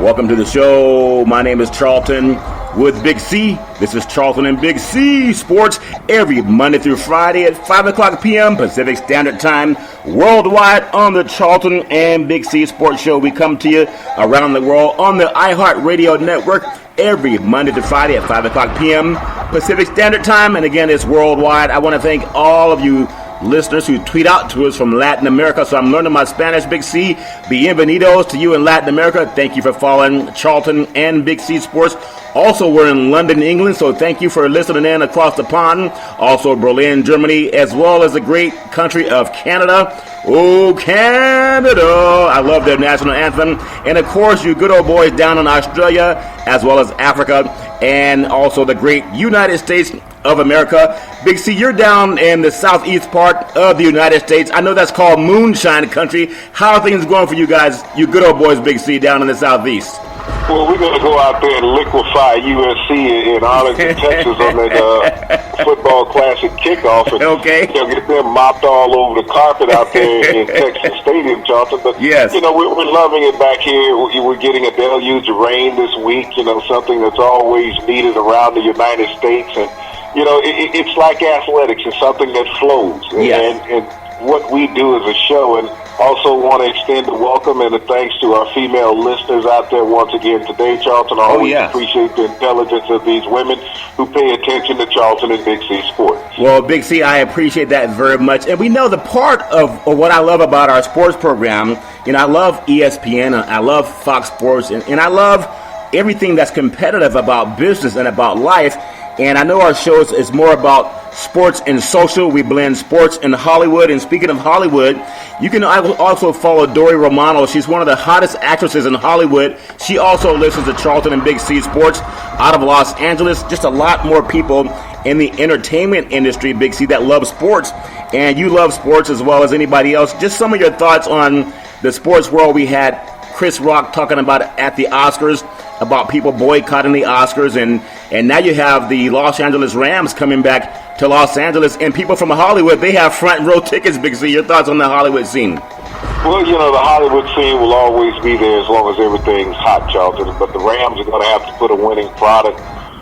Welcome to the show. My name is Charlton with Big C. This is Charlton and Big C Sports every Monday through Friday at 5 o'clock p.m. Pacific Standard Time worldwide on the Charlton and Big C Sports Show. We come to you around the world on the iHeartRadio network every Monday to Friday at 5 o'clock p.m. Pacific Standard Time. And again, it's worldwide. I want to thank all of you listeners who tweet out to us from Latin America. So I'm learning my Spanish, Big C. Bienvenidos to you in Latin America. Thank you for following Charlton and Big C Sports. Also, we're in London, England, so thank you for listening in across the pond. Also, Berlin, Germany, as well as the great country of Canada. Oh, Canada! I love their national anthem. And, of course, you good old boys down in Australia, as well as Africa, and also the great United States of America. Big C, you're down in the southeast part of the United States. I know that's called Moonshine Country. How are things going for you guys, you good old boys, Big C, down in the southeast? Well, we're going to go out there and liquefy USC in Arlington, Texas on that football classic kickoff. And, okay. Get them mopped all over the carpet out there in Texas Stadium, Charlton. But, yes. We're loving it back here. We're getting a deluge of rain this week, something that's always needed around the United States. And, it's like athletics. It's something that flows. Yes. And what we do as a show, and also want to extend a welcome and a thanks to our female listeners out there once again today, Charlton. I always appreciate the intelligence of these women who pay attention to Charlton and Big C Sports. Well, Big C, I appreciate that very much. And we know the part of what I love about our sports program, I love ESPN, I love Fox Sports, and I love everything that's competitive about business and about life. And I know our show is more about sports and social. We blend sports and Hollywood. And speaking of Hollywood, you can also follow Dory Romano. She's one of the hottest actresses in Hollywood. She also listens to Charlton and Big C Sports out of Los Angeles. Just a lot more people in the entertainment industry, Big C, that love sports. And you love sports as well as anybody else. Just some of your thoughts on the sports world. We had Chris Rock talking about it at the Oscars, about people boycotting the Oscars, and now you have the Los Angeles Rams coming back to Los Angeles, and people from Hollywood, they have front row tickets, Big C. Your thoughts on the Hollywood scene? Well, the Hollywood scene will always be there as long as everything's hot, Charlton, but the Rams are going to have to put a winning product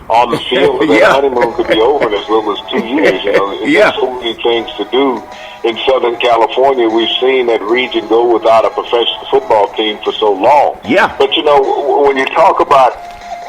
on the field. That honeymoon could be over in as little as 2 years. There's so many things to do in Southern California. We've seen that region go without a professional football team for so long. Yeah. But, when you talk about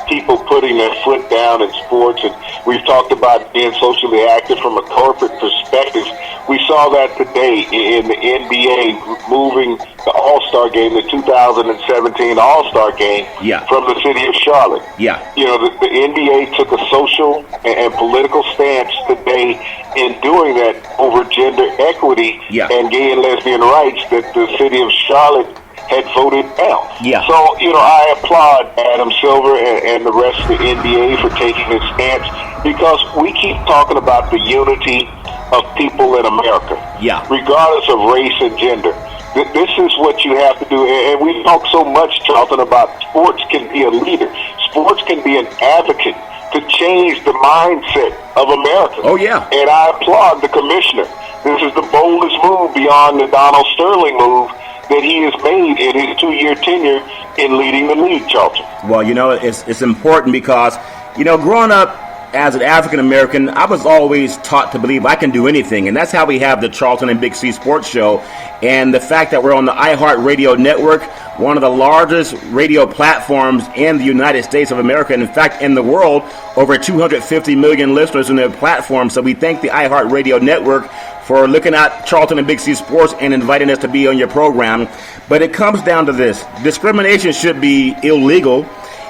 people putting their foot down in sports, and we've talked about being socially active from a corporate perspective, we saw that today in the NBA moving the All-Star game, the 2017 All-Star game, from the city of Charlotte. Yeah. The NBA took a social and political stance today in doing that over gender equity and gay and lesbian rights that the city of Charlotte had voted down. Yeah. So, I applaud Adam Silver and the rest of the NBA for taking this stance, because we keep talking about the unity of people in America, regardless of race and gender. This is what you have to do. And we talk so much, Charlton, about sports can be a leader. Sports can be an advocate to change the mindset of America. Oh, yeah. And I applaud the commissioner. This is the boldest move beyond the Donald Sterling move that he has made in his 2-year tenure in leading the league, Charlton. Well, it's important because, growing up as an African-American, I was always taught to believe I can do anything. And that's how we have the Charlton and Big C Sports Show. And the fact that we're on the iHeartRadio network, one of the largest radio platforms in the United States of America, and in fact in the world, over 250 million listeners in their platform. So we thank the iHeartRadio network for looking at Charlton and Big C Sports and inviting us to be on your program. But it comes down to this. Discrimination should be illegal.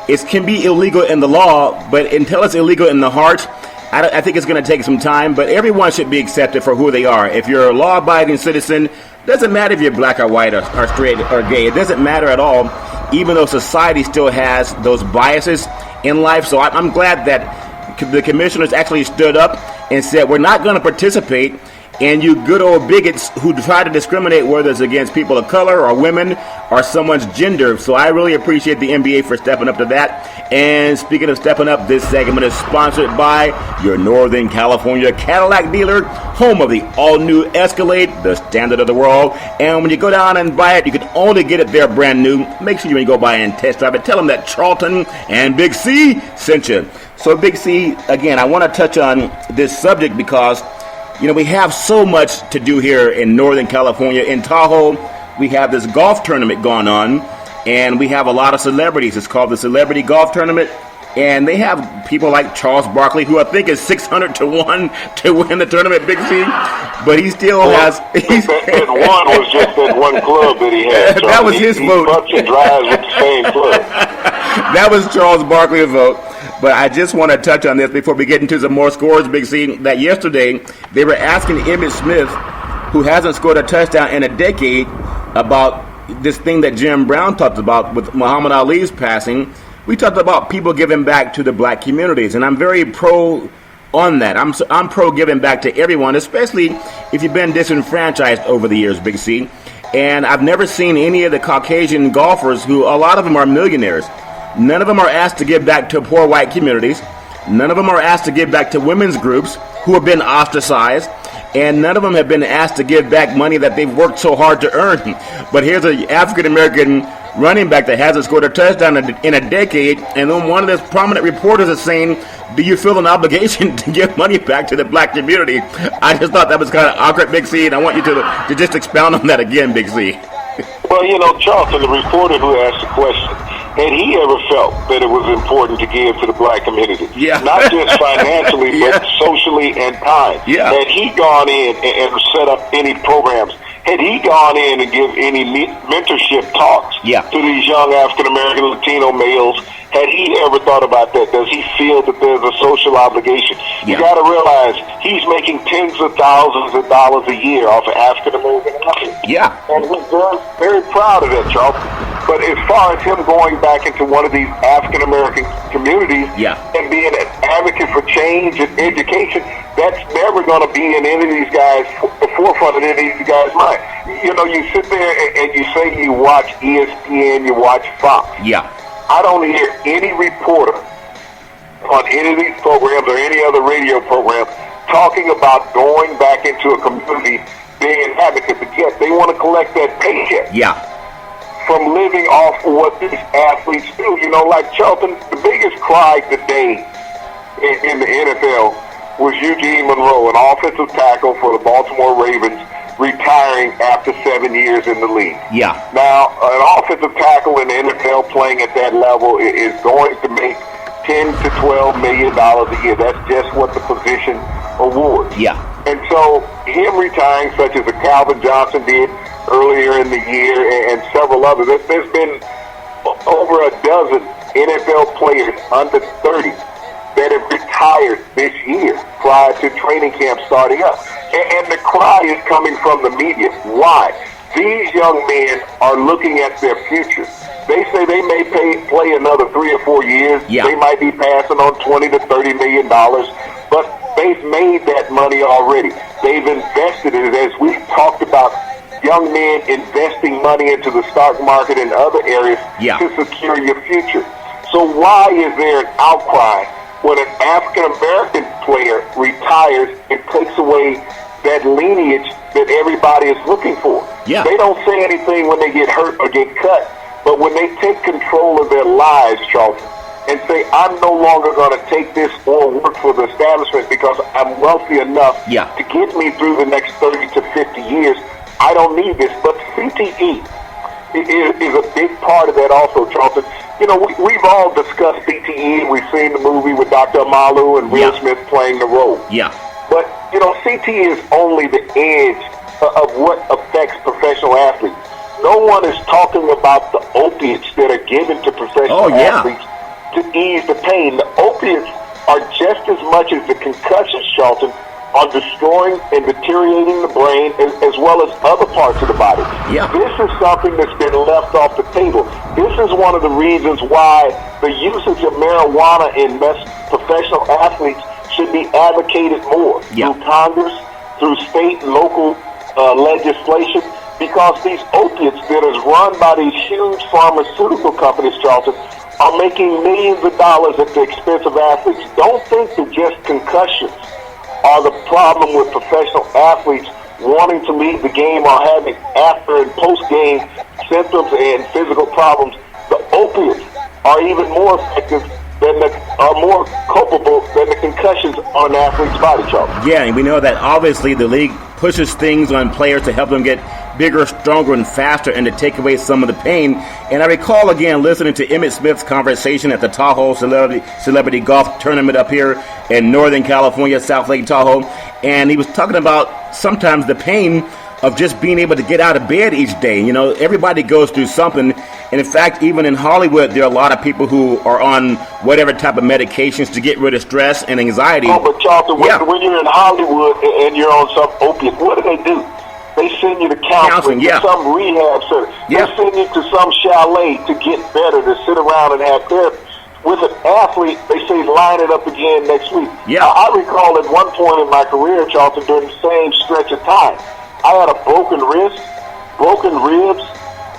It can be illegal in the law, but until it's illegal in the heart, I think it's going to take some time. But everyone should be accepted for who they are. If you're a law-abiding citizen, doesn't matter if you're black or white or straight or gay. It doesn't matter at all, even though society still has those biases in life. So I'm glad that the commissioners actually stood up and said, we're not going to participate and you good old bigots who try to discriminate whether it's against people of color or women or someone's gender. So I really appreciate the NBA for stepping up to that. And speaking of stepping up, this segment is sponsored by your Northern California Cadillac dealer, home of the all-new Escalade, the standard of the world. And when you go down and buy it, you can only get it there brand new. Make sure when you go by and test drive it, tell them that Charlton and Big C sent you. So Big C, again, I want to touch on this subject because, you know, we have so much to do here in Northern California. In Tahoe, we have this golf tournament going on, and we have a lot of celebrities. It's called the Celebrity Golf Tournament, and they have people like Charles Barkley, who I think is 600 to 1 to win the tournament, Big C, but he still has... That one was just that one club that he had. So that was his vote. He bucks and drives with the same club. That was Charles Barkley's vote. But I just want to touch on this before we get into some more scores, Big C, that yesterday they were asking Emmitt Smith, who hasn't scored a touchdown in a decade, about this thing that Jim Brown talked about with Muhammad Ali's passing. We talked about people giving back to the black communities, and I'm very pro on that. I'm pro giving back to everyone, especially if you've been disenfranchised over the years, Big C. And I've never seen any of the Caucasian golfers, who a lot of them are millionaires. None of them are asked to give back to poor white communities. None of them are asked to give back to women's groups who have been ostracized. And none of them have been asked to give back money that they've worked so hard to earn. But here's an African-American running back that hasn't scored a touchdown in a decade, and then one of the prominent reporters is saying, do you feel an obligation to give money back to the black community? I just thought that was kind of awkward, Big C, and I want you to just expound on that again, Big C. Well, you know, Charlton, the reporter who asked the question, had he ever felt that it was important to give to the black community? Yeah. Not just financially, Yeah. but socially and time. Yeah. Had he gone in and set up any programs? Had he gone in and give any mentorship talks to these young African-American Latino males? Had he ever thought about that? Does he feel that there's a social obligation? You got to realize he's making tens of thousands of dollars a year off of African-American athletes. Yeah. And he's very, very proud of that, Charlton. But as far as him going back into one of these African-American communities and being an advocate for change and education, that's never going to be in any of these guys, the forefront of any of these guys' mind. You know, you sit there and you say you watch ESPN, you watch Fox. Yeah. I don't hear any reporter on any of these programs or any other radio program talking about going back into a community, being an advocate, but yet they want to collect that paycheck. Yeah. From living off of what these athletes do. You know, like Charlton, the biggest cry today in the NFL was Eugene Monroe, an offensive tackle for the Baltimore Ravens, retiring after 7 years in the league. Yeah. Now, an offensive tackle in the NFL playing at that level is going to make $10 to $12 million a year. That's just what the position awards. Yeah. And so him retiring, such as a Calvin Johnson did earlier in the year, and several others, there's been over a dozen NFL players under 30 that have retired this year prior to training camp starting up. And the cry is coming from the media. Why? These young men are looking at their future. They say they may play another 3 or 4 years. Yeah. They might be passing on $20 to $30 million, but they've made that money already. They've invested in it, as we talked about. Young men investing money into the stock market and other areas to secure your future. So why is there an outcry when an African-American player retires and takes away that lineage that everybody is looking for? Yeah. They don't say anything when they get hurt or get cut, but when they take control of their lives, Charlton, and say, I'm no longer going to take this or work for the establishment because I'm wealthy enough to get me through the next 30 to 50 years, I don't need this. But CTE is a big part of that also, Charlton. You know, we've all discussed CTE. We've seen the movie with Dr. Amalu and Will Smith playing the role. Yeah. But, you know, CTE is only the edge of what affects professional athletes. No one is talking about the opiates that are given to professional athletes to ease the pain. The opiates are just as much as the concussions, Charlton, on destroying and deteriorating the brain as well as other parts of the body. Yeah. This is something that's been left off the table. This is one of the reasons why the usage of marijuana in professional athletes should be advocated more through Congress, through state and local legislation, because these opiates that is run by these huge pharmaceutical companies, Charlton, are making millions of dollars at the expense of athletes. Don't think that just concussions are the problem with professional athletes wanting to leave the game or having after and post-game symptoms and physical problems. The opiates are even more effective are more culpable than the concussions on an athlete's body, Charles. Yeah, and we know that obviously the league pushes things on players to help them get bigger, stronger, and faster, and to take away some of the pain. And I recall, again, listening to Emmitt Smith's conversation at the Tahoe Celebrity Golf Tournament up here in Northern California, South Lake Tahoe, and he was talking about sometimes the pain of just being able to get out of bed each day. You know, everybody goes through something. And in fact, even in Hollywood, there are a lot of people who are on whatever type of medications to get rid of stress and anxiety. Oh, but Charlton, when you're in Hollywood and you're on some opiate, what do? They send you to counseling, to some rehab center. They send you to some chalet to get better, to sit around and have therapy. With an athlete, they say line it up again next week. I recall at one point in my career, Charlton, during the same stretch of time, I had a broken wrist, broken ribs,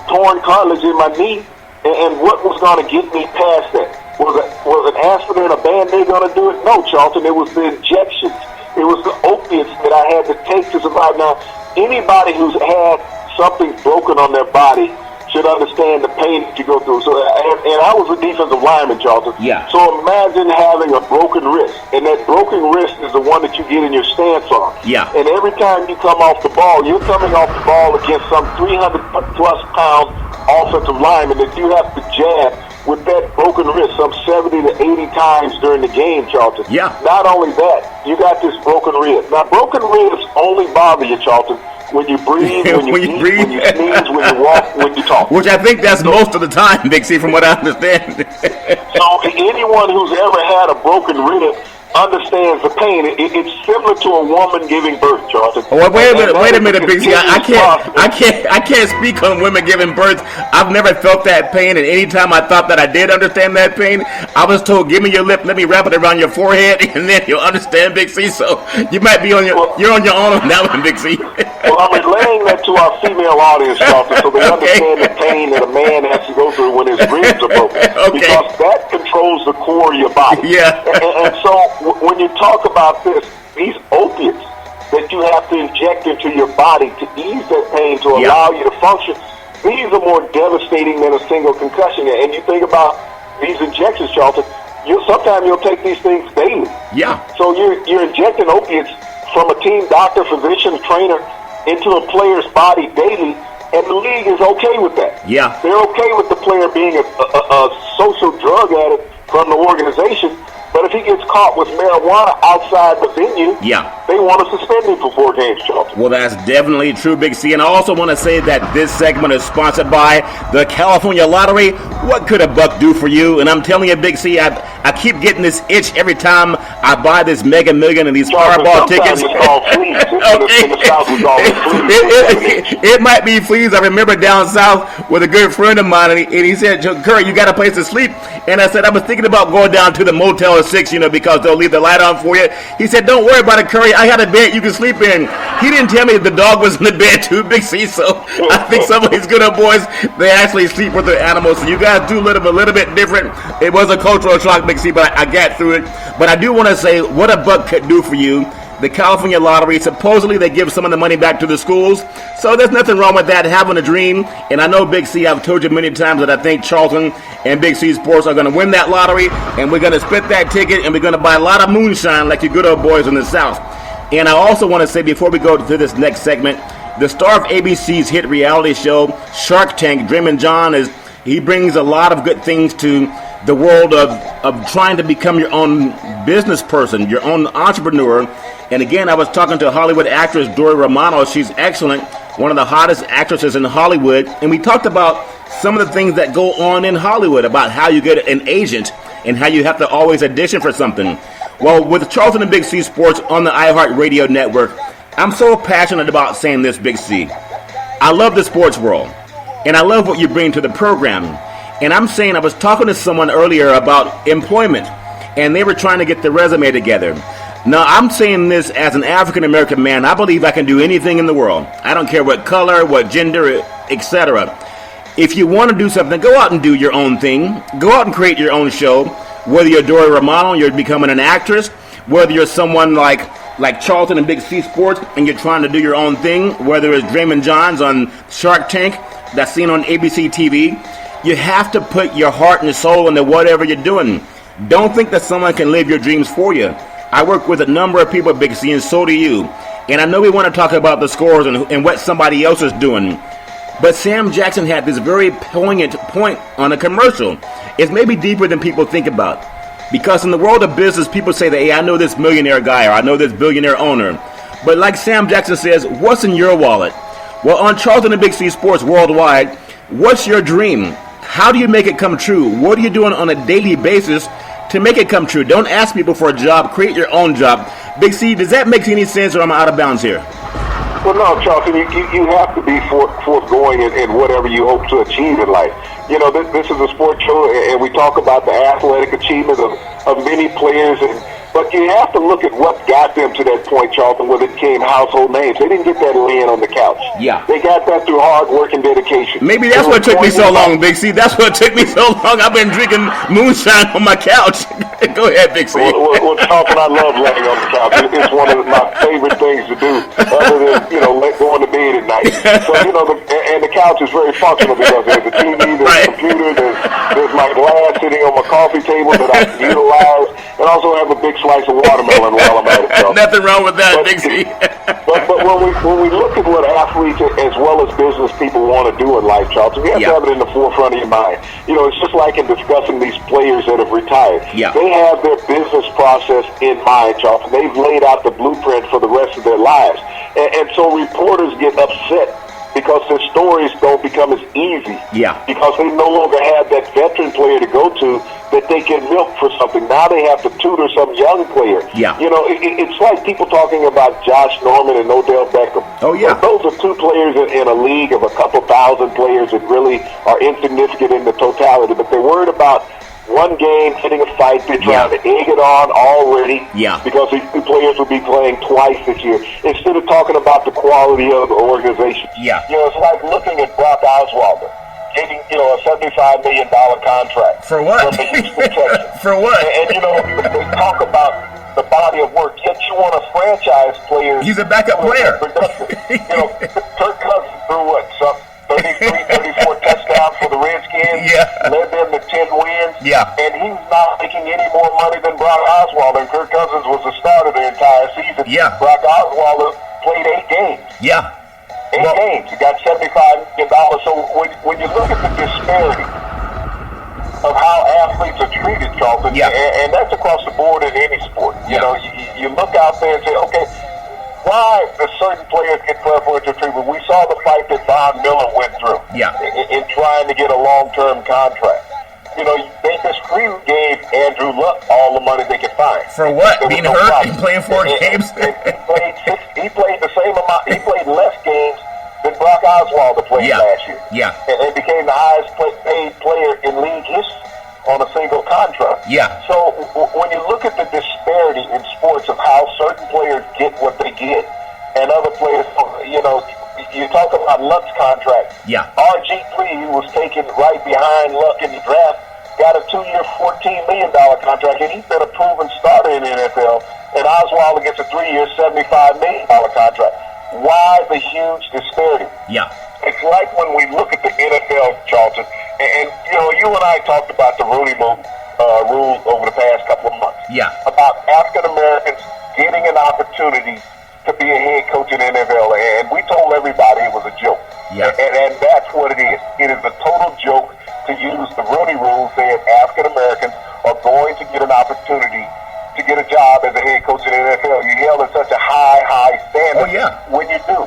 torn cartilage in my knee, and what was going to get me past that? Was an aspirin and a Band-Aid going to do it? No, Charlton, it was the injections. It was the opiates that I had to take to survive. Now, anybody who's had something broken on their body should understand the pain that you go through. So, and I was a defensive lineman, Charlton. So imagine having a broken wrist, and that broken wrist is the one that you get in your stance on. And every time you come off the ball, you're coming off the ball against some 300-plus pound offensive lineman that you have to jab with that broken wrist some 70 to 80 times during the game, Charlton. Not only that, you got this broken rib. Now, broken ribs only bother you, Charlton, when you breathe, when you eat, when you sneeze, when you walk, when you talk. Which I think that's most of the time, Big C, from what I understand. So anyone who's ever had a broken rib understands the pain. It's similar to a woman giving birth, Charlton. Oh, wait a minute, Big C. I can't speak on women giving birth. I've never felt that pain, and any time I thought that I did understand that pain, I was told, "Give me your lip, let me wrap it around your forehead, and then you'll understand, Big C." So you might be on you're on your own on that one, Big C. Well, I'm relaying that to our female audience, Charlton, so they understand the pain that a man has to go through when his ribs are broken, because that controls the core of your body. And so when you talk about these opiates that you have to inject into your body to ease that pain, to allow you to function, these are more devastating than a single concussion. And you think about these injections, Charlton, sometimes you'll take these things daily. So you're injecting opiates from a team doctor, physician, trainer into a player's body daily, and the league is okay with that. They're okay with the player being a social drug addict from the organization. But if he gets caught with marijuana outside the venue, they want to suspend him for 4 games, Charlton. Well, that's definitely true, Big C. And I also want to say that this segment is sponsored by the California Lottery. What could a buck do for you? And I'm telling you, Big C, I keep getting this itch every time I buy this Mega Million and these Powerball tickets. It might be fleas. I remember down south with a good friend of mine, and he said, "Curry, you got a place to sleep?" And I said, I was thinking about going down to the Motel 6, because they'll leave the light on for you. He said, "Don't worry about it, Curry. I had a bed you can sleep in." He didn't tell me the dog was in the bed too, Big C. So I think some of these good old boys, they actually sleep with their animals. So you guys do a little bit different. It was a cultural shock, Big C, but I got through it. But I do want to say what a buck could do for you. The California Lottery, supposedly they give some of the money back to the schools. So there's nothing wrong with that, having a dream. And I know, Big C, I've told you many times that I think Charlton and Big C Sports are going to win that lottery. And we're going to split that ticket, and we're going to buy a lot of moonshine like you good old boys in the South. And I also want to say, before we go to this next segment, the star of ABC's hit reality show, Shark Tank, Draymond John, he brings a lot of good things to the world of trying to become your own business person, your own entrepreneur. And again, I was talking to Hollywood actress Dory Romano. She's excellent, one of the hottest actresses in Hollywood. And we talked about some of the things that go on in Hollywood, about how you get an agent and how you have to always audition for something. Well, with Charlton and Big C Sports on the iHeartRadio network, I'm so passionate about saying this, Big C. I love the sports world, and I love what you bring to the program. And I'm saying, I was talking to someone earlier about employment, and they were trying to get their resume together. Now, I'm saying this as an African-American man. I believe I can do anything in the world. I don't care what color, what gender, etc. If you want to do something, go out and do your own thing. Go out and create your own show. Whether you're Dory Romano, you're becoming an actress. Whether you're someone like Charlton and Big C Sports and you're trying to do your own thing. Whether it's Draymond Johns on Shark Tank that's seen on ABC TV. You have to put your heart and soul into whatever you're doing. Don't think that someone can live your dreams for you. I work with a number of people, Big C, and so do you. And I know we want to talk about the scores and what somebody else is doing. But Sam Jackson had this very poignant point on a commercial. It's maybe deeper than people think about. Because in the world of business, people say that, hey, I know this millionaire guy or I know this billionaire owner. But like Sam Jackson says, what's in your wallet? Well, on Charlton and Big C Sports Worldwide, what's your dream? How do you make it come true? What are you doing on a daily basis to make it come true? Don't ask people for a job. Create your own job. Big C, does that make any sense or am I out of bounds here? Well, no, Charlton, you have to be forthgoing in whatever you hope to achieve in life. You know, this is a sports show, and we talk about the athletic achievements of many players, but you have to look at what got them to that point, Charlton, where they became household names. They didn't get that laying on the couch. Yeah. They got that through hard work and dedication. Maybe that's what took me so long, Big C. That's what took me so long. I've been drinking moonshine on my couch. Go ahead, Big C. Well, Charlton, I love laying on the couch. It's one of my favorite things to do, other than, going to bed at night. So, and the couch is very functional because there's a TV, there's a computer, there's my glass sitting on my coffee table that I can utilize, and also have a big slice of watermelon while I'm at it. So. Nothing wrong with that, Big C. but when we look at what athletes as well as business people want to do in life, Charlton, we have to have it in the forefront of your mind. It's just like in discussing these players that have retired. Yeah. They have their business process in mind, Charlton. They've laid out the blueprint for the rest of their lives. And so reporters get upset because their stories don't become as easy. Yeah. Because they no longer have that veteran player to go to that they can milk for something. Now they have to tutor some young player. Yeah. It's like people talking about Josh Norman and Odell Beckham. Oh, yeah. Those are two players in a league of a couple thousand players that really are insignificant in the totality, but they're worried about one game, hitting a fight, they're trying to egg it on already because these two players will be playing twice this year instead of talking about the quality of the organization. Yeah. It's like looking at Brock Osweiler getting, a $75 million contract. For what? From the Houston Texans. For what? And they talk about the body of work, yet you want to franchise players. He's a backup player. Kirk Cousins threw what, 34 touchdowns for the Redskins, led them to 10 wins, and he's not making any more money than Brock Osweiler, and Kirk Cousins was the starter the entire season. Brock Osweiler played 8 games. 8 games. He got $75 million. So when you look at the disparity of how athletes are treated, Charlton, and that's across the board in any sport. You look out there and say, okay, why do certain players get preferential treatment? We saw the fight that Von Miller went through in trying to get a long-term contract. They discreetly gave Andrew Luck all the money they could find. For what? Being hurt and playing 4 games? He played the same amount. He played less games than Brock Osweiler played last year. And became the highest paid player in league history on a single contract. So when you look at the disparity in sports of how certain players get what they get and other players, you talk about Luck's contract. RG3, who was taken right behind Luck in the draft, got a 2-year, $14 million contract, and he's been a proven starter in the NFL, and Osweiler gets a 3-year, $75 million contract. Why the huge disparity? It's like when we look at the NFL, Charlton, and you and I talked about the Rooney rule over the past couple of months. About African Americans getting an opportunity to be a head coach in the NFL, and we told everybody it was a joke. And that's what it is. It is a total joke to use the Rooney rule saying African Americans are going to get an opportunity to get a job as a head coach in the NFL. You held at such a high standard. When you do.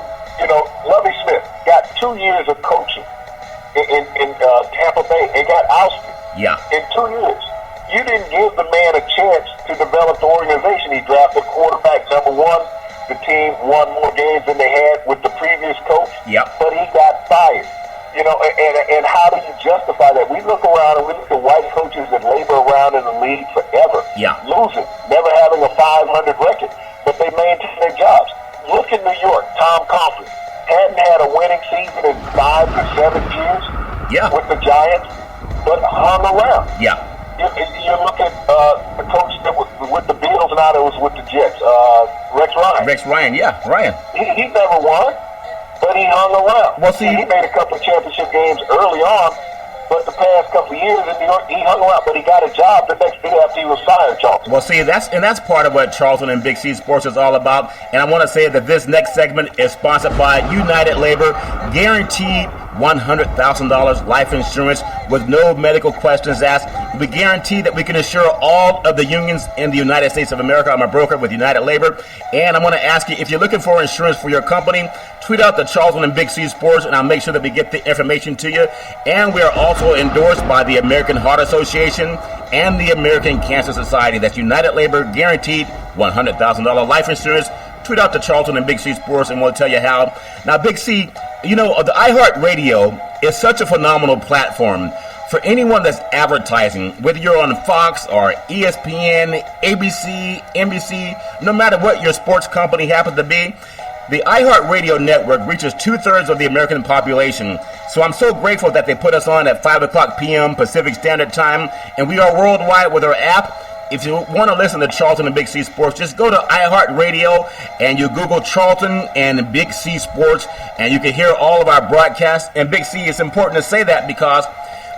Lovie Smith got 2 years of coaching in Tampa Bay and got ousted in 2 years. You didn't give the man a chance to develop the organization. He drafted quarterback number 1. The team won more games than they had with the previous coach, but he got fired. And how do you justify that? We look around and we look at white coaches that labor around in the league forever, losing, never having a 500 record. winning season in 5 to 7 years with the Giants, but hung around. Yeah. You look at the coach that was with the Bills now that was with the Jets, Rex Ryan. Ryan. He never won, but he hung around. Well, see, he made a couple of championship games early on, but the past couple of years in New York, he hung around, but he got a job the next day after he was fired, Charlton. Well, see, that's part of what Charlton and Big C Sports is all about. And I want to say that this next segment is sponsored by United Labor, guaranteed $100,000 life insurance with no medical questions asked. We guarantee that we can insure all of the unions in the United States of America. I'm a broker with United Labor. And I want to ask you, if you're looking for insurance for your company, tweet out the Charlton and Big C Sports, and I'll make sure that we get the information to you. And we are also endorsed by the American Heart Association and the American Cancer Society. That's United Labor, guaranteed $100,000 life insurance. Tweet out to Charlton and Big C Sports, and we'll tell you how. Now, Big C, you know, the iHeartRadio is such a phenomenal platform for anyone that's advertising, whether you're on Fox or ESPN, ABC, NBC, no matter what your sports company happens to be. The iHeartRadio network reaches 2/3 of the American population. So I'm so grateful that they put us on at 5 o'clock p.m. Pacific Standard Time, and we are worldwide with our app. If you want to listen to Charlton and Big C Sports, just go to iHeartRadio and you Google Charlton and Big C Sports, and you can hear all of our broadcasts. And Big C, it's important to say that because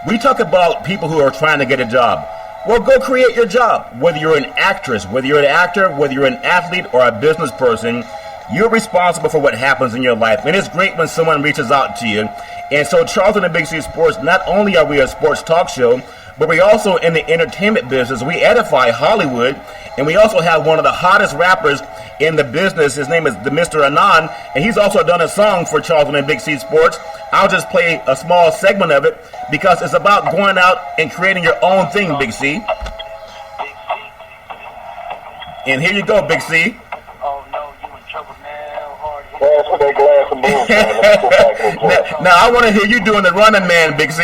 we talk about people who are trying to get a job. Well, go create your job. Whether you're an actress, whether you're an actor, whether you're an athlete or a business person, you're responsible for what happens in your life. And it's great when someone reaches out to you. And so Charlton and Big C Sports, not only are we a sports talk show, but we're also in the entertainment business. We edify Hollywood, and we also have one of the hottest rappers in the business. His name is the Mr. Anon, and he's also done a song for Charlton and Big C Sports. I'll just play a small segment of it because it's about going out and creating your own thing, Big C. And here you go, Big C. Now I want to hear you doing the running man, Big C.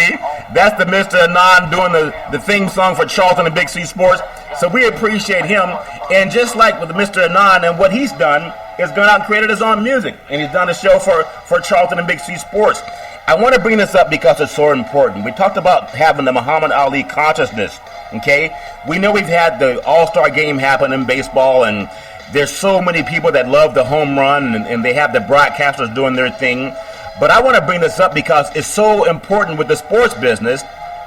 That's the Mr. Anon doing the theme song for Charlton and Big C Sports. So we appreciate him. And just like with Mr. Anon and what he's done, is gone out and created his own music. And he's done a show for Charlton and Big C Sports. I want to bring this up because it's so important. We talked about having the Muhammad Ali consciousness, okay? We know we've had the All-Star game happen in baseball, and there's so many people that love the home run, and they have the broadcasters doing their thing. But I want to bring this up because it's so important with the sports business,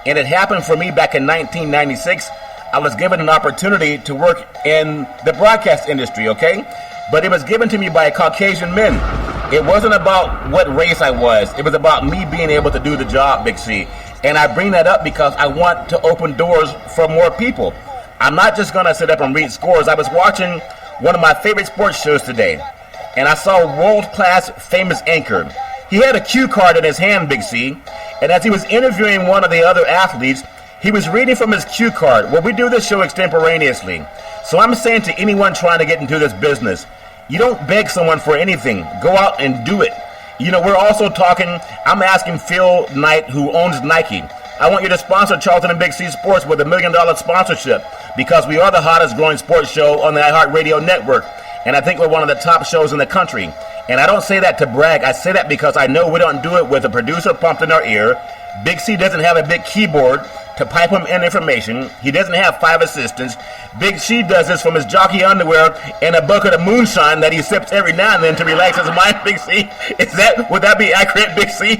and it happened for me back in 1996. I was given an opportunity to work in the broadcast industry, okay? But it was given to me by Caucasian men. It wasn't about what race I was. It was about me being able to do the job, Big C. And I bring that up because I want to open doors for more people. I'm not just going to sit up and read scores. I was watching one of my favorite sports shows today, and I saw a world-class famous anchor. He had a cue card in his hand, Big C, and as he was interviewing one of the other athletes, he was reading from his cue card. Well, we do this show extemporaneously. So I'm saying to anyone trying to get into this business, you don't beg someone for anything. Go out and do it. You know, we're also talking, I'm asking Phil Knight, who owns Nike, I want you to sponsor Charlton and Big C Sports with $1 million sponsorship because we are the hottest growing sports show on the iHeartRadio network. And I think we're one of the top shows in the country. And I don't say that to brag. I say that because I know we don't do it with a producer pumped in our ear. Big C doesn't have a big keyboard to pipe him in information. He doesn't have 5 assistants. Big C does this from his jockey underwear and a bucket of moonshine that he sips every now and then to relax his mind, Big C. Would that be accurate, Big C?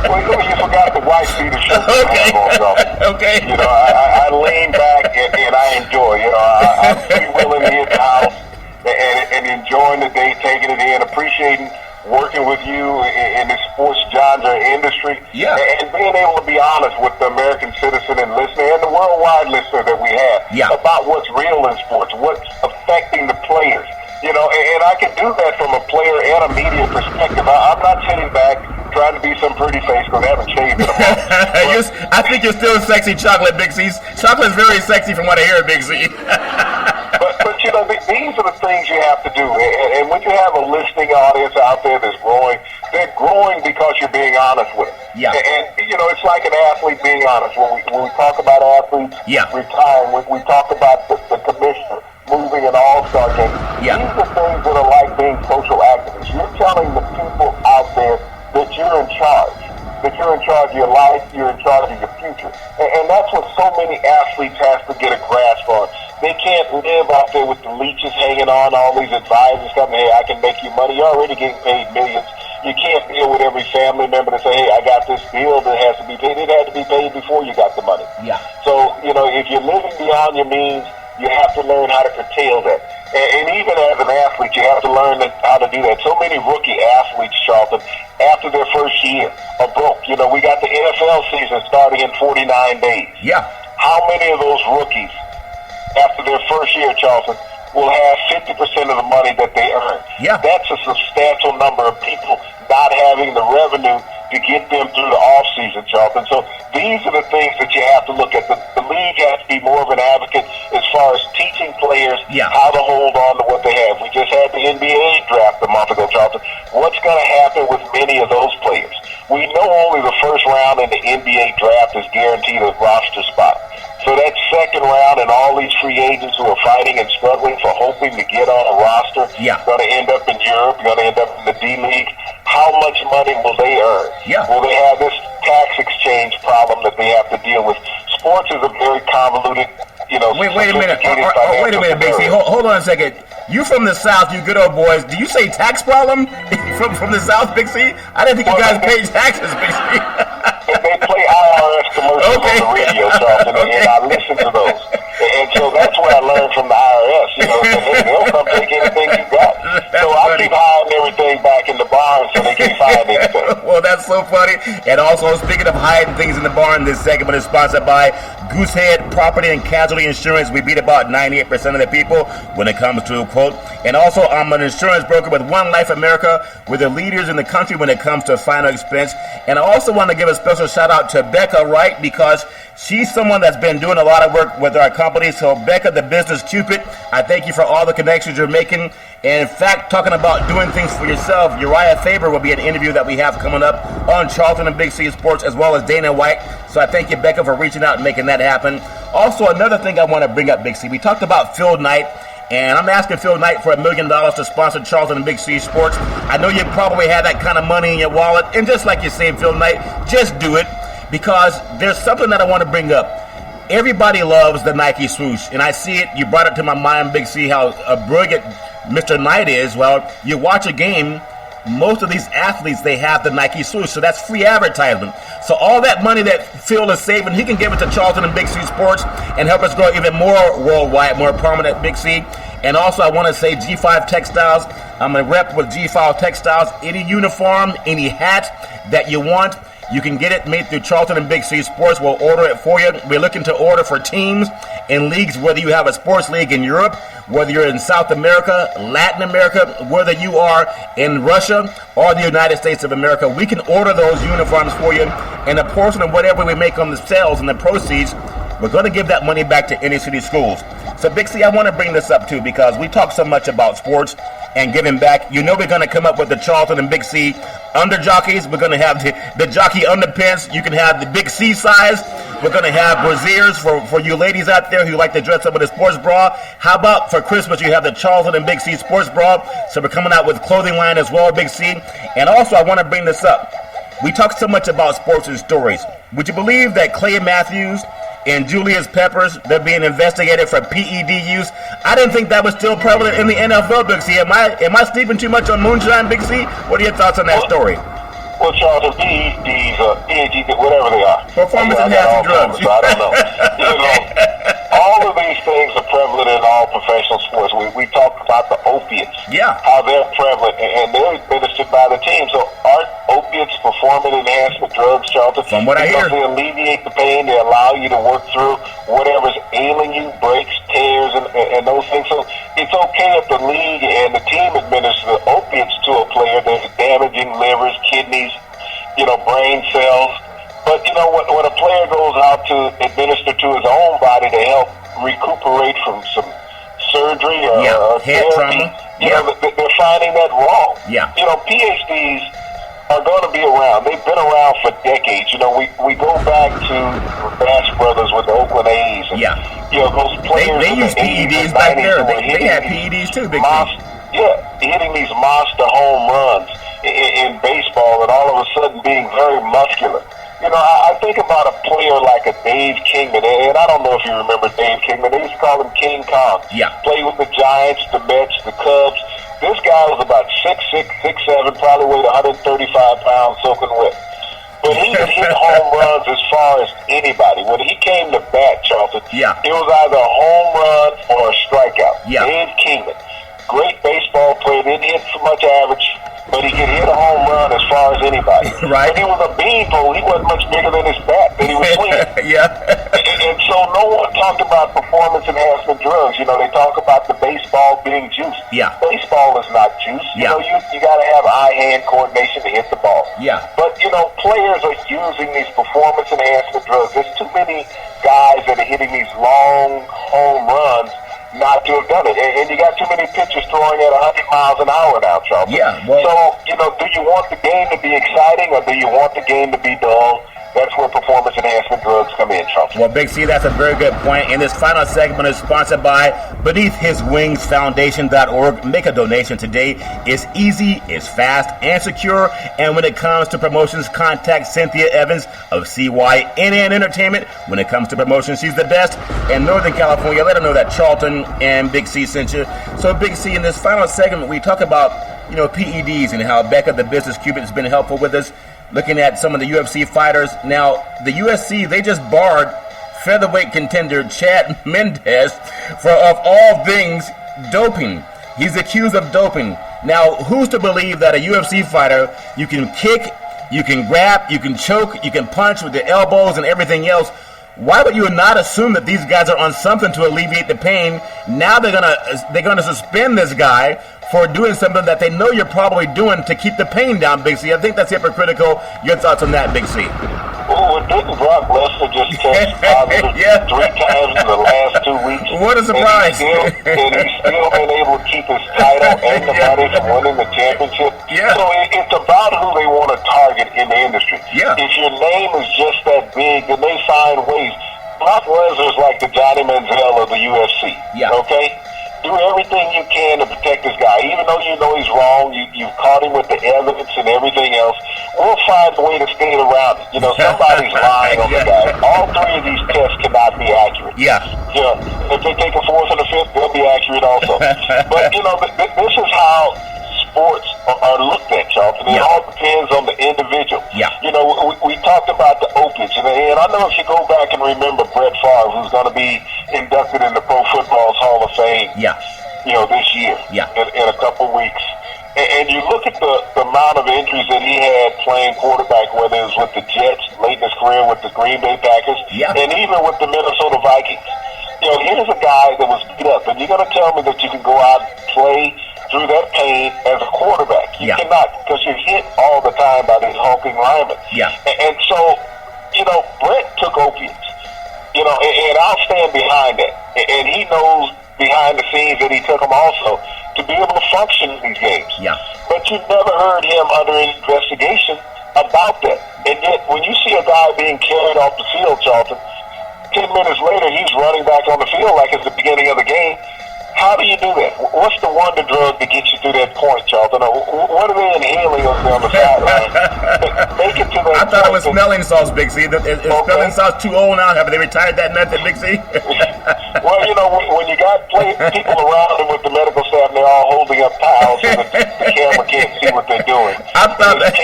Well, you forgot the white beater shirt. Okay. Okay. You know, I lean back and I enjoy. You know, I'm freewheeling in the house and enjoying the day, taking it in, appreciating working with you in the sports genre industry, and being able to be honest with the American citizen and listener and the worldwide listener that we have about what's real in sports, what's affecting the players. You know, and I can do that from a player and a media perspective. I'm not sitting back trying to be some pretty face because I haven't shaved in a month. I think you're still sexy, Chocolate, Big C. Chocolate's very sexy from what I hear, Big C. But you know, these are the things you have to do. And when you have a listening audience out there that's growing, they're growing because you're being honest with them. Yeah. And you know, it's like an athlete being honest. When we talk about athletes retiring, we talk about the commissioner moving an all-star game. Yeah. These are things that are like being social activists. You're telling the people out there that you're in charge. That you're in charge of your life, you're in charge of your future. And that's what so many athletes have to get a grasp on. They can't live out there with the leeches hanging on, all these advisors coming, hey, I can make you money. You're already getting paid millions. You can't deal with every family member to say, hey, I got this bill that has to be paid. It had to be paid before you got the money. Yeah. So, if you're living beyond your means, you have to learn how to curtail that. And even as an athlete, you have to learn how to do that. So many rookie athletes, Charlton, after their first year are broke. We got the NFL season starting in 49 days. Yeah. How many of those rookies, after their first year, Charlton, will have 50% of the money that they earn? Yeah. That's a substantial number of people not having the revenue to get them through the off-season, Charlton. So these are the things that you have to look at. The league has to be more of an advocate as far as teaching players how to hold on to what they have. We just had the NBA draft a month ago, Charlton. What's going to happen with many of those players? We know only the first round in the NBA draft is guaranteed a roster spot. So that second round and all these free agents who are fighting and struggling for hoping to get on a roster going to end up in Europe, going to end up in the D-League. How much money will they earn? Yeah. Will they have this tax exchange problem that they have to deal with? Sports is a very convoluted, Wait a minute. Wait a minute, Big C. Hold on a second. You from the South, you good old boys. Do you say tax problem from the South, Big C? I didn't think you guys paid taxes, Big C. They play IRS commercials on the radio, Charlton, and I listen to those. And so that's what I learned from the IRS. They'll come take anything you got. So I keep hiding everything back in the barn so they can't find anything. Well, that's so funny. And also, speaking of hiding things in the barn, this segment is sponsored by Goosehead Property and Casualty Insurance. We beat about 98% of the people when it comes to a quote. And also, I'm an insurance broker with One Life America. We're the leaders in the country when it comes to final expense. And I also want to give a special shout out to Becca Wright because she's someone that's been doing a lot of work with our company. So, Becca, the business Cupid, I thank you for all the connections you're making. And in fact, talking about doing things for yourself, Uriah Faber will be an interview that we have coming up on Charlton and Big C Sports, as well as Dana White. So I thank you, Becca, for reaching out and making that happen. Also, another thing I want to bring up, Big C, we talked about Phil Knight, and I'm asking Phil Knight for $1 million to sponsor Charlton and Big C Sports. I know you probably have that kind of money in your wallet, and just like you're saying, Phil Knight, just do it, because there's something that I want to bring up. Everybody loves the Nike swoosh, and I see it. You brought it to my mind, Big C, how brilliant Mr. Knight is. Well, you watch a game, most of these athletes, they have the Nike swoosh, so that's free advertisement. So all that money that Phil is saving, he can give it to Charlton and Big C Sports and help us grow even more worldwide, more prominent, Big C. And also, I want to say G5 Textiles. I'm a rep with G5 Textiles. Any uniform, any hat that you want, you can get it made through Charlton and Big C Sports. We'll order it for you. We're looking to order for teams and leagues, whether you have a sports league in Europe, whether you're in South America, Latin America, whether you are in Russia or the United States of America. We can order those uniforms for you, and a portion of whatever we make on the sales and the proceeds, we're going to give that money back to inner city schools. So, Big C, I want to bring this up, too, because we talk so much about sports and giving back. You know we're going to come up with the Charlton and Big C under jockeys. We're going to have the jockey underpants. You can have the Big C size. We're going to have brassieres for you ladies out there who like to dress up with a sports bra. How about for Christmas you have the Charlton and Big C sports bra? So we're coming out with clothing line as well, Big C. And also I want to bring this up. We talk so much about sports and stories. Would you believe that Clay Matthews and Julius Peppers, they're being investigated for PED use? I didn't think that was still prevalent in the NFL, Big C. Am I sleeping too much on moonshine, Big C? What are your thoughts on that story? Well, Charlton, PEDs, whatever they are. Performance-enhancing drugs. So I don't know. All of these things are prevalent in all professional sports. We talk about the opiates. Yeah. How they're prevalent, and they're administered by the team. So aren't opiates performance enhancement drugs, Charlton? From what I hear. They alleviate the pain. They allow you to work through whatever's ailing you, breaks, tears, and those things. So it's okay if the league and the team administer the opiates to a player that's damaging livers, kidneys, brain cells. But, when a player goes out to administer to his own body to help recuperate from some surgery or head therapy, trauma. They're finding that wrong. Yeah. PhDs are going to be around. They've been around for decades. We go back to Bash Brothers with the Oakland A's. And, those players. They used PEDs back there. They had PEDs too, Big C. Hitting these monster home runs. in baseball and all of a sudden being very muscular. You know, I think about a player like a Dave Kingman, and I don't know if you remember Dave Kingman. They used to call him King Kong. Yeah. Played with the Giants, the Mets, the Cubs. This guy was about 6'6", 6'7", probably weighed 135 pounds soaking wet. But he could hit home runs as far as anybody. When he came to bat, Charlton, it was either a home run or a strikeout. Yeah. Dave Kingman, great baseball player, didn't hit so much average, but he could hit a home run as far as anybody. Right. When he was a beanpole, he wasn't much bigger than his bat that he was swinging. And so no one talked about performance enhancement drugs. You know, they talk about the baseball being juice. Yeah. Baseball is not juice. You know, you got to have eye-hand coordination to hit the ball. Yeah. But, you know, players are using these performance enhancement drugs. There's too many guys that are hitting these long home runs not to have done it. And you got too many pitchers throwing at 100 miles an hour now, Charles. Yeah. Well, so, you know, do you want the game to be exciting or do you want the game to be dull? That's where performance enhancement drugs come in, Charles. Well, Big C, that's a very good point. And this final segment is sponsored by BeneathHisWingsFoundation.org. Make a donation today. It's easy, it's fast, and secure. And when it comes to promotions, contact Cynthia Evans of CYNN Entertainment. When it comes to promotions, she's the best. In Northern California, let her know that Charlton and Big C sent you. So, Big C, in this final segment, we talk about, you know, PEDs and how Becca, the business cubit, has been helpful with us. Looking at some of the UFC fighters. Now, the UFC, they just barred featherweight contender Chad Mendes for, of all things, doping. He's accused of doping. Now, who's to believe that a UFC fighter, you can kick, you can grab, you can choke, you can punch with the elbows and everything else? Why would you not assume that these guys are on something to alleviate the pain? Now they're gonna suspend this guy for doing something that they know you're probably doing to keep the pain down, Big C. I think that's hypocritical. Your thoughts on that, Big C? Oh, didn't Brock Lesnar just test positive 3 times in the last 2 weeks? What a surprise. And he's still been able to keep his title and the money from winning the championship. Yeah. So it's about who they want to target in the industry. Yeah. If your name is just that big, then they find ways. Brock Lesnar's like the Johnny Manziel of the UFC. Yeah. Okay? Do everything you can to protect this guy. Even though you know he's wrong, you've caught him with the evidence and everything else, we'll find a way to skate around it. You know, somebody's lying on the guy. All 3 of these tests cannot be accurate. Yeah. You know, if they take a 4th and a 5th, they'll be accurate also. But, you know, this is how sports are looked at, Charlton. It all depends on the individual. Yeah. You know, we talked about the opiates, and I know if you go back and remember Brett Favre, who's going to be inducted in the Pro Football's Hall of Fame, you know, this year, in a couple of weeks. And you look at the amount of injuries that he had playing quarterback, whether it was with the Jets, late in his career with the Green Bay Packers, and even with the Minnesota Vikings. You know, here's a guy that was beat up, and you're going to tell me that you can go out and play through that pain as a quarterback. You cannot, because you're hit all the time by these hulking linemen. And so, you know, Brett took opiates, you know, and I'll stand behind that. And he knows behind the scenes that he took them also to be able to function in these games. But you never heard him under investigation about that. And yet, when you see a guy being carried off the field, Charlton, 10 minutes later, he's running back on the field like it's the beginning of the game. How do you do that? What's the wonder drug to get you through that point, Charlton? What are they inhaling on the sideline? Make it to that I thought it was smelling sauce, Big C. Is smelling sauce too old now? Have they retired that method, Big C? Well, you know, when you got people around him with the medical staff, and they're all holding up towels so that the camera can't see what they're doing. I thought that.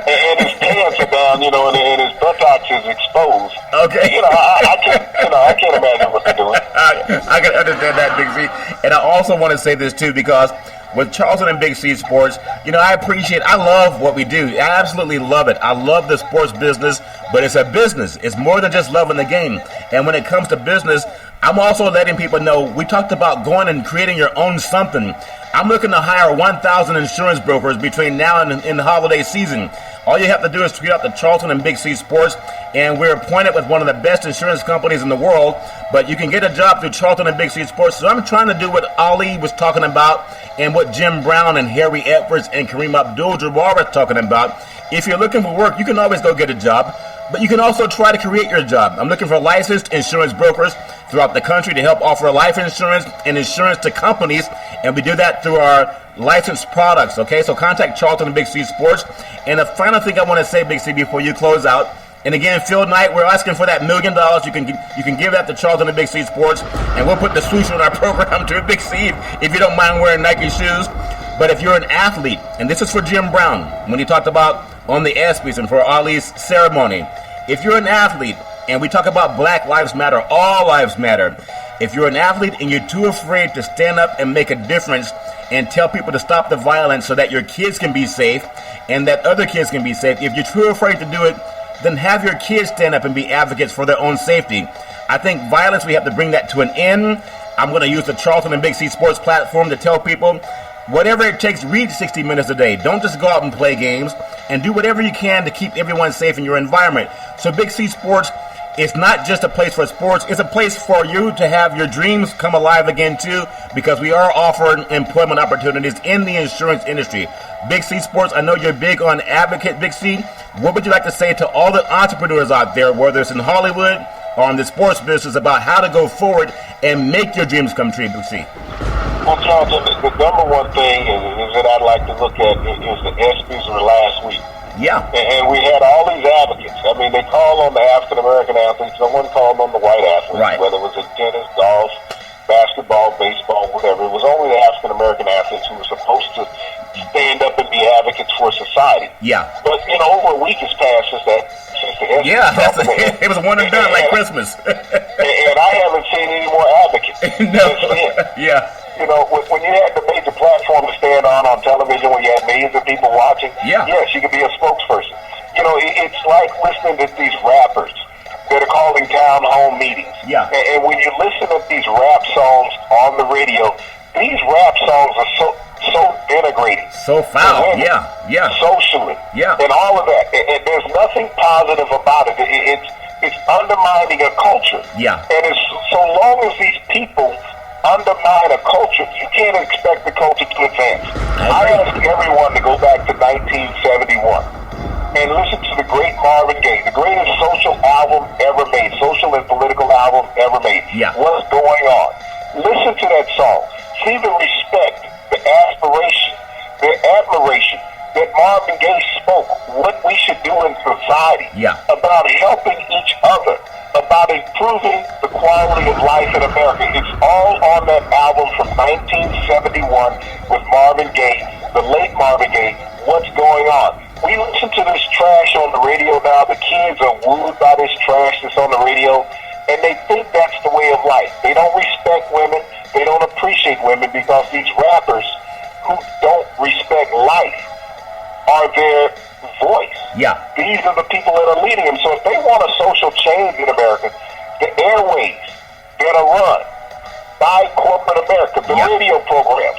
And his pants are down, you know, and his buttocks is exposed. Okay. You know, I can't imagine what they're doing. I can understand that, Big C. And I also want to say this too, because with Charlton and Big C Sports, you know, I love what we do. I absolutely love it. I love the sports business, but it's a business. It's more than just loving the game. And when it comes to business, I'm also letting people know, we talked about going and creating your own something. I'm looking to hire 1,000 insurance brokers between now and in the holiday season. All you have to do is tweet out the Charlton and Big C Sports, and we're appointed with one of the best insurance companies in the world, but you can get a job through Charlton and Big C Sports. So I'm trying to do what Ali was talking about and what Jim Brown and Harry Edwards and Kareem Abdul-Jabbar were talking about. If you're looking for work, you can always go get a job, but you can also try to create your job. I'm looking for licensed insurance brokers throughout the country to help offer life insurance and insurance to companies, and we do that through our licensed products, okay? So contact Charlton and Big C Sports. And the final thing I want to say, Big C, before you close out, and again, Phil Knight, we're asking for that $1 million. You can give that to Charlton and Big C Sports, and we'll put the swoosh on our program to Big C if you don't mind wearing Nike shoes. But if you're an athlete, and this is for Jim Brown, when he talked about on the ESPYs and for Ali's ceremony, if you're an athlete, and we talk about Black Lives Matter, all lives matter. If you're an athlete and you're too afraid to stand up and make a difference and tell people to stop the violence so that your kids can be safe and that other kids can be safe, if you're too afraid to do it, then have your kids stand up and be advocates for their own safety. I think violence, we have to bring that to an end. I'm going to use the Charlton and Big C Sports platform to tell people, whatever it takes, read 60 minutes a day. Don't just go out and play games, and do whatever you can to keep everyone safe in your environment. So Big C Sports, it's not just a place for sports, it's a place for you to have your dreams come alive again too, because we are offering employment opportunities in the insurance industry. Big C Sports, I know you're big on advocate, Big C. What would you like to say to all the entrepreneurs out there, whether it's in Hollywood or in the sports business, about how to go forward and make your dreams come true, Big C? Well, Charlton, the number one thing is that I'd like to look at is the ESPYs were last week. Yeah. And we had all these advocates. I mean, they called on the African-American athletes. No one called on the white athletes, right, whether it was in tennis, golf, basketball, baseball, whatever. It was only the African-American athletes who were supposed to stand up and be advocates for society. Yeah. But, over a week has passed since the ESPYs. Yeah, it was one and done like Christmas. and I haven't seen any more advocates. No. Yeah. When you had the major platform to stand on television, when you had millions of people watching, yes, you could be a spokesperson. It's like listening to these rappers that are calling town home meetings. Yeah. And when you listen to these rap songs on the radio, these rap songs are so denigrating. So foul. Women, yeah. Socially. Yeah. And all of that. And there's nothing positive about it. It's undermining a culture. Yeah. And it's so long as these people undermine a culture, you can't expect the culture to advance. I ask everyone to go back to 1971 and listen to the great Marvin Gaye, the greatest social album ever made, social and political album ever made. Yeah. What's going on? Listen to that song. See the respect, the aspiration, the admiration that Marvin Gaye spoke, what we should do in society, about helping each other, about improving the quality of life in America. It's all on that album from 1971 with Marvin Gaye, the late Marvin Gaye, What's Going On. We listen to this trash on the radio now. The kids are wooed by this trash that's on the radio, and they think that's the way of life. They don't respect women. They don't appreciate women because these rappers who don't respect life are their voice. Yeah. These are the people that are leading them. So if they want a social change in America, the airways that are run by corporate America, the radio programs,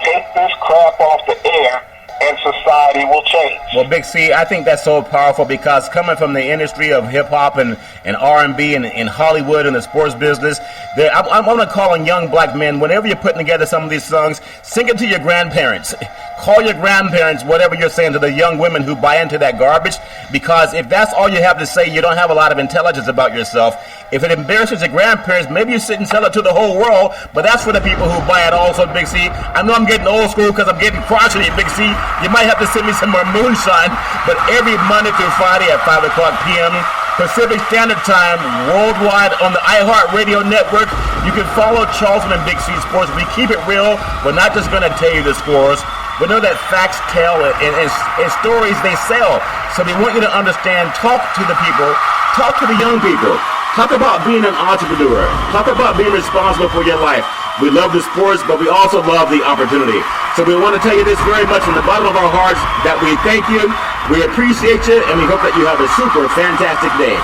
take this crap off the air and society will change. Well, Big C, I think that's so powerful because coming from the industry of hip-hop and R&B and in Hollywood and the sports business, I'm going to call on young black men, whenever you're putting together some of these songs, sing it to your grandparents. Call your grandparents, whatever you're saying, to the young women who buy into that garbage, because if that's all you have to say, you don't have a lot of intelligence about yourself. If it embarrasses your grandparents, maybe you sit and sell it to the whole world, but that's for the people who buy it also, Big C. I know I'm getting old school because I'm getting crotchety, Big C. You might have to send me some more moonshine, but every Monday through Friday at 5 o'clock p.m. Pacific Standard Time, worldwide on the iHeartRadio network, you can follow Charlton and Big C Sports. We keep it real. We're not just going to tell you the scores. We know that facts tell and stories, they sell. So we want you to understand, talk to the people, talk to the young people. Talk about being an entrepreneur. Talk about being responsible for your life. We love the sports, but we also love the opportunity. So we want to tell you this very much from the bottom of our hearts, that we thank you, we appreciate you, and we hope that you have a super fantastic day.